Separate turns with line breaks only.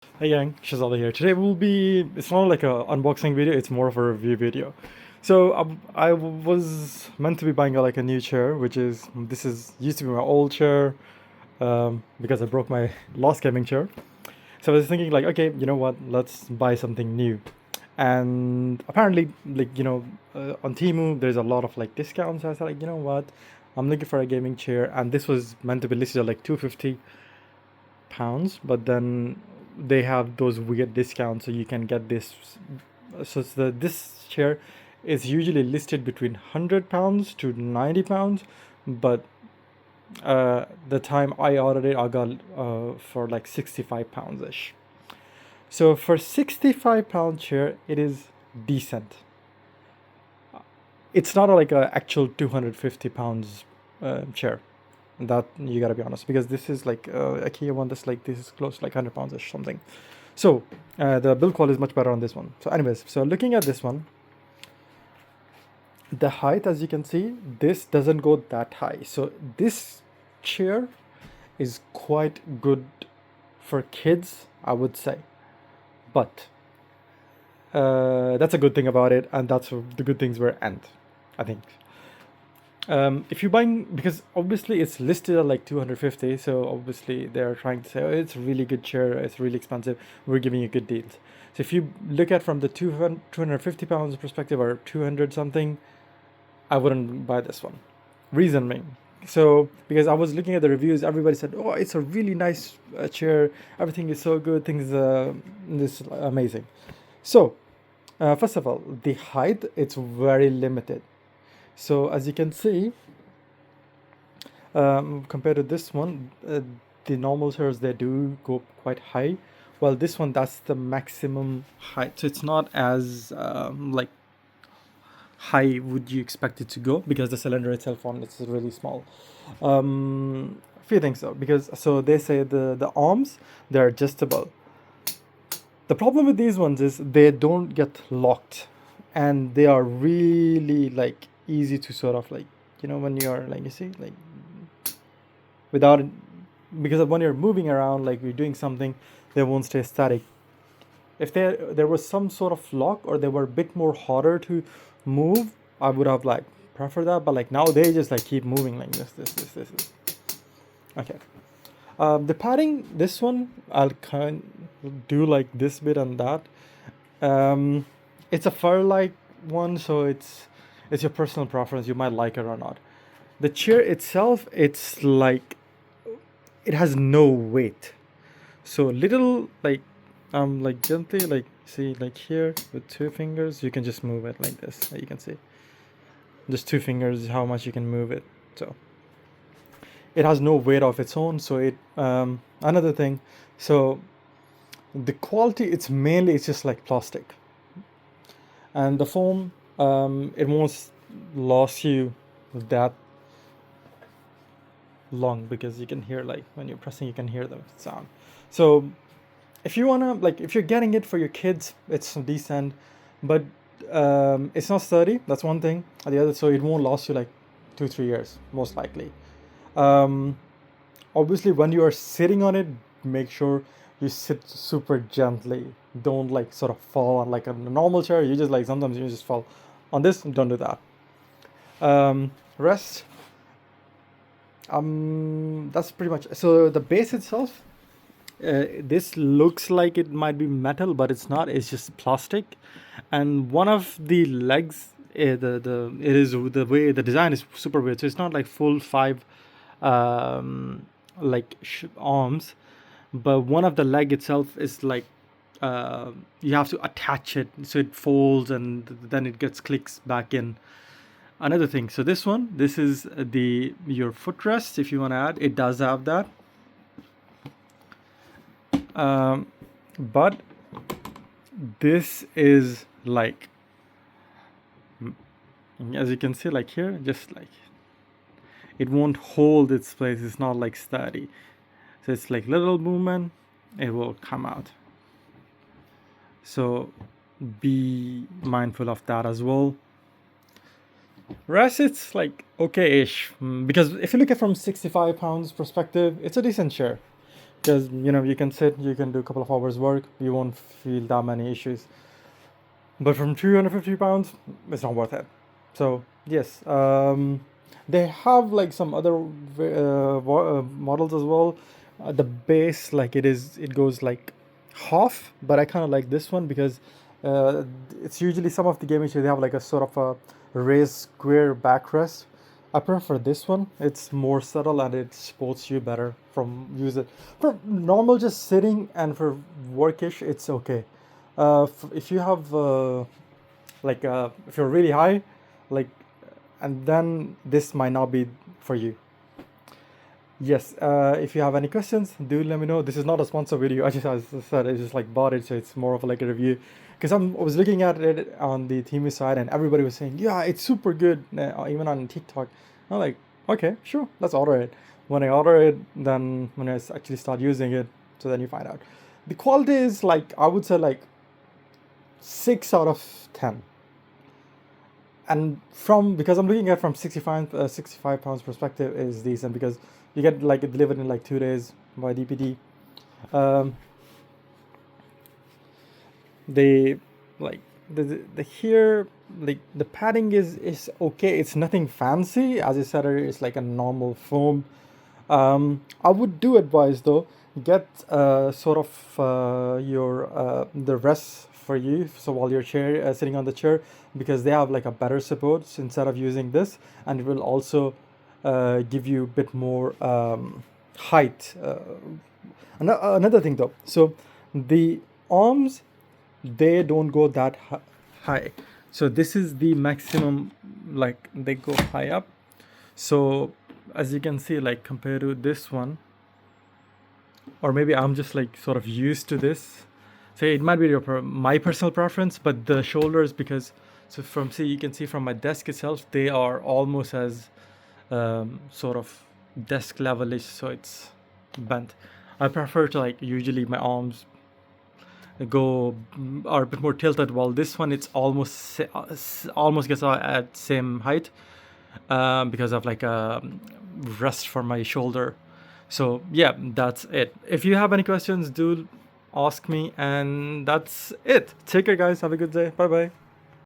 Hey gang, Shazali here. Today will be, it's not like a unboxing video, it's more of a review video. So I was meant to be buying like a new chair, this is used to be my old chair because I broke my last gaming chair. So I was thinking like, okay, you know what, let's buy something new. And apparently on Temu, there's a lot of like discounts. So I said like, you know what, I'm looking for a gaming chair and this was meant to be listed at like £250, but then they have those weird discounts, so you can get this. So this chair is usually listed between £100 to £90, but the time I ordered it, I got for like £65 ish. So for £65 chair, it is decent. It's not like a actual £250 chair. That you gotta be honest, because this is like a Kia one. This is close to like £100 ish something. So the build quality is much better on this one. So anyways, so looking at this one, the height, as you can see, this doesn't go that high. So this chair is quite good for kids, I would say. But that's a good thing about it, and that's the good things where end, I think. If you're buying, because obviously it's listed at like 250, so obviously they're trying to say, oh, it's a really good chair, it's really expensive, we're giving you good deals. So if you look at from the £250 perspective or 200 something, I wouldn't buy this one. Reason being, so because I was looking at the reviews, everybody said, oh, it's a really nice chair, everything is so good, things this amazing. So first of all, the height, it's very limited. So as you can see, compared to this one, the normal chairs, they do go quite high. Well, this one, that's the maximum height. So it's not as like high would you expect it to go, because the cylinder itself on it's really small. Few things though, because so they say the arms, they're adjustable. The problem with these ones is they don't get locked, and they are really like easy to sort of like, when you're like, you see, like without, because when you're moving around, like you're doing something, they won't stay static. If there was some sort of lock, or they were a bit more harder to move, I would have like preferred that. But like now they just like keep moving like this. Okay. The padding, this one, I'll kind of do like this bit and that. It's a fur-like one, so it's your personal preference. You might like it or not. The chair itself, it's like it has no weight. So little like gently, like see, like here with two fingers, you can just move it like this. You can see, just two fingers, how much you can move it. So it has no weight of its own. So it another thing. So the quality, it's just like plastic, and the foam, it won't last you that long, because you can hear, like when you're pressing, you can hear the sound. So if you wanna, like, if you're getting it for your kids, it's decent, but it's not sturdy. That's one thing. And the other, so it won't last you like 2-3 years most likely. um Obviously when you are sitting on it, make sure you sit super gently. Don't like sort of fall on like a normal chair. You just like, sometimes you just fall on this. Don't do that. Rest, that's pretty much. So the base itself, this looks like it might be metal, but it's not. It's just plastic. And one of the legs, the it is, the way the design is super weird. So it's not like full five like arms, but one of the leg itself is like, you have to attach it so it folds, and then it gets clicks back in. Another thing, so this is the your footrest. If you want to add, it does have that. But this is like, as you can see, like here, just like it won't hold its place. It's not like sturdy. So it's like little movement, it will come out. So be mindful of that as well. Rest, it's like okay-ish, because if you look at from £65 perspective, it's a decent share. because you can sit, you can do a couple of hours work, you won't feel that many issues. But from 250 pounds, it's not worth it. So yes, they have like some other models as well. The base, like it goes like half, but I kind of like this one because uh, it's usually some of the gaming chairs they have like a sort of a raised square backrest. I prefer this one. It's more subtle and it supports you better from use it for normal just sitting, and for workish it's okay. If you have if you're really high, like, and then this might not be for you. Yes, if you have any questions, do let me know. This is not a sponsor video. As I said, I just like bought it, so it's more of like a review. Because I was looking at it on the Temu side, and everybody was saying, "Yeah, it's super good," even on TikTok. I'm like, "Okay, sure, let's order it." When I order it, then when I actually start using it, so then you find out. The quality is like, I would say like 6 out of 10. And from, because I'm looking at from 65 pounds perspective, is decent because you get like it delivered in like 2 days by DPD. Um, they like the here, like the padding is okay. It's nothing fancy. As I said earlier, it's like a normal foam. I would do advise though, get sort of your the rest for you. So while you're sitting on the chair, because they have like a better support instead of using this, and it will also give you a bit more height. Another thing though, so the arms, they don't go that high. So this is the maximum, like they go high up. So as you can see, like compared to this one, or maybe I'm just like sort of used to this. So it might be my personal preference, but the shoulders, because so from, see, you can see from my desk itself, they are almost as sort of desk levelish, so it's bent. I prefer to, like, usually my arms go are a bit more tilted, while this one it's almost gets at same height, because of like a rest for my shoulder. So yeah, that's it. If you have any questions, do ask me, and that's it. Take care, guys. Have a good day. Bye bye.